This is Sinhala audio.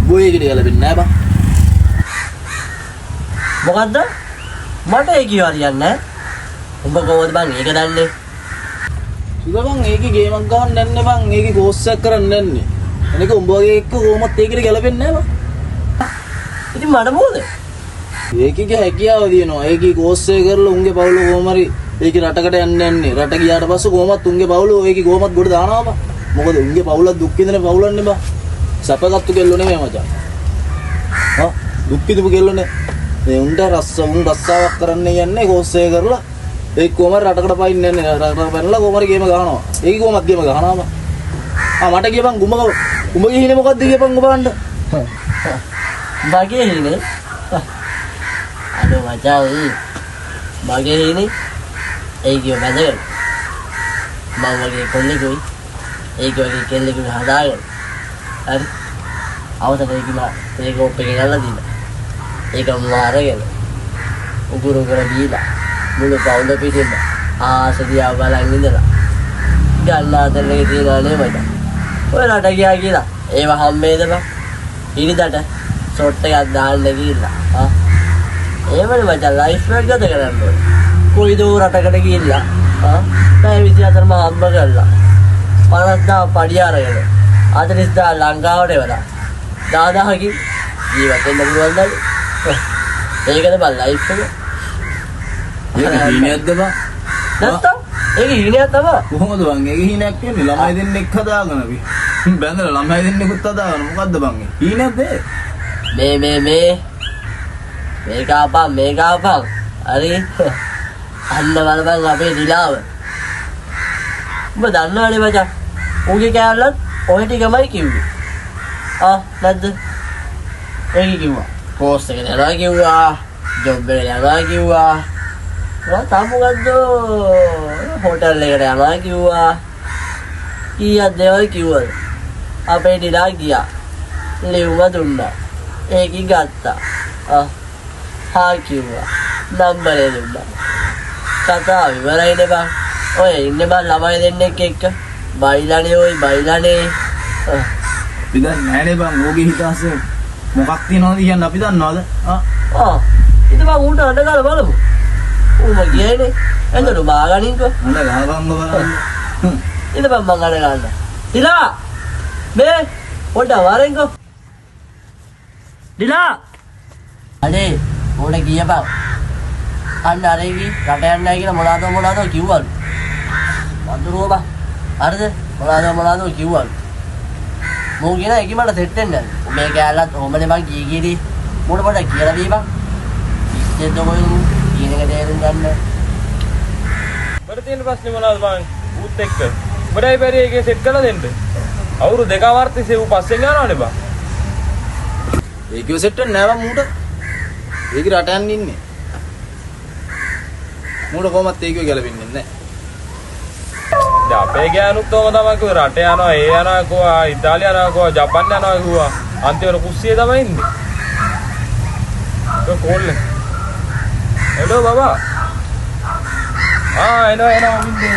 බොයේකට ගැලපෙන්නේ නැහැ බං. මොකද්ද? මට ඒ කියවා කියන්නේ නැහැ. උඹ කොහොමද බං ඒක දන්නේ? සුදා බං ඒකේ ගේමක් ගන්න නැන්නේ බං. ඒකේ කෝස් එකක් කරන්න නැන්නේ. අනික උඹ වගේ එක්ක කොහොමත් ඒකට ගැලපෙන්නේ නැහැ බං. ඉතින් මට මොකද? ඒකේ හැකියාව දිනනවා. ඒකේ කෝස් එක කරලා උන්ගේ පවුල කොහොම හරි ඒකේ රටකට යන්න යන්නේ. රට ගියාට පස්සේ කොහොමත් උන්ගේ පවුල ඒකේ කොහොමත් ගොඩ දානවා බං. මොකද උන්ගේ පවුල දුක් විඳින පවුලන්නේ බං. සැපගත්තු කෙල්ලෝ නෙමෙයි මචං. දුක් විඳපු කෙල්ලෝනේ. මේ උන්ට රස්සාවක් කරන්න යන්නේ කෝස් එක කරලා ඒක කොහොම රටකට පයින්නේ නැහැ. රටකට පැනලා කොහොම හරි ගේම ගහනවා. ඒක කොහොමත් ගේම ගහනවා බං. මට කියපන් උඹගේ හිනේ මොකද්ද කියපන් ඔබන්න. මගේ හිනේ අනේ මචං මගේ හිනේ ඒ කිය බඳගෙන මම වගේ කොල්ලෙකුයි ඒක වගේ කෙල්ලෙකුයි හදාගෙන හරි අවසට ඒක ඔප්පේ ගන්නලා දීලා ඒක මාරගෙන උගුරු කර දීලා මුළු පවුල පිටින්ම ආසදියා බලන් ඉඳලා ගන්න අතරේ තියනවා නේ මචං. ඔය රට ගියා කියලා ඒව හම්බේද බං ඉරිදට ෂොට් එකක් දාන්න ගිහිල්ලා එහෙමනේ මචං ලයිෆ් එක ගත කරන්න ඕනේ. කොයි දෝ රටකට ගිහිල්ලා පැය 24ම හම්බ කරලා 50000 පඩිය අරගෙන 40000 ලංකාවට එවලා 10000කින් ජීවත් වෙන්න පුළුවන් නේද? ඒකද බං ලයිෆ් එක. ඒක හීනයක්ද බං? නැත්තම් ඒක හීනයක් තමයි. කොහොමද බං? ඒක හීනයක් කියන්නේ ළමයි දෙන්නෙක් හදාගෙන අපි. බැඳලා ළමයි දෙන්නෙකුත් හදාගෙන මොකද්ද බං ඒ? හීනයක්ද ඒ? මේක අපන් හරි අන්න බලපන් අපේ දිලාව. උඹ දන්නවනේ මචං. ඌගේ කෑල්ලත් ඔය ටිකමයි කිව්වේ. නැද්ද? ඒක කිව්වා. පෝස්ට් එකට යනවා කිව්වා. ජොබ් එකට යනවා කිව්වා. තාමුගද්ද හෝටල් එකට යනවා කිව්වා. කීයක් දේවල් කිව්වද? අපේ දිලා ගියා. ලියුම දුන්නා. ඒකි ගත්තා. කිව්වා. නම්බරේ දුන්නා. කතාව ඉවරයිනේ බං. ඔය ඉන්නේ බං ළමයි දෙන්නෙක් එක්ක. බයිලානේ. අපි දන්නේ නැහැනේ බං. ඕගේ හිතාස මොකක් තියනවද කියන්නේ අපි දන්නවද? ඉතින් බං ඌට අඬ ගාලා බලමු. ඌම ගියේනේ. එතන බාගනින්කෝ. අඬ ගාවන්න බලන්න. ඉතින් බං මං අඬ ගන්න. දිලා මේ පොඩ්ඩක් වරෙන්කෝ. දිලා අනේ ඕනේ ගියපන්. අන්න අරේවි රට යන්නයි කියලා මොනවාද කිව්වලු. වඳුරෝ බං. හරිද? මොනවාද කිව්වලු. මෝ කියන එක මට සෙට් වෙන්නේ නැහැ. මේ කැලලත් ඕමනේ බං කීකීදී මොන පොඩක් කියලා දීපන්. ඉස්සෙද්ද කොයි කියන එක තේරුම් ගන්න. බඩ තියෙන ප්‍රශ්නේ මොනවද බං? ඌත් එක්ක. බඩයි බැරි එකේ සෙට් කරලා දෙන්න. අවුරුදු දෙකමාර තිස්සේ ඌ පස්සෙන් යනවනේ බං. ඒකව සෙට් වෙන්නේ නැහැ බං මූට. ඒක රට යන්න ඉන්නේ. මූට කොහොමත් ඒකව ගැලපෙන්නේ නැහැ. දැන් අපේ ගෑනුත් තෝම තමයි කිව්ව රට යනවා, ඒ යනවා කිව්වා, ඉතාලිය යනවා කිව්වා, ජපාන් යනවා කිව්වා. අන්තිමට කුස්සියේ තමයි ඉන්නේ. ඒක කෝල්ලේ. හෙලෝ බබා. එනවා මින්දේ.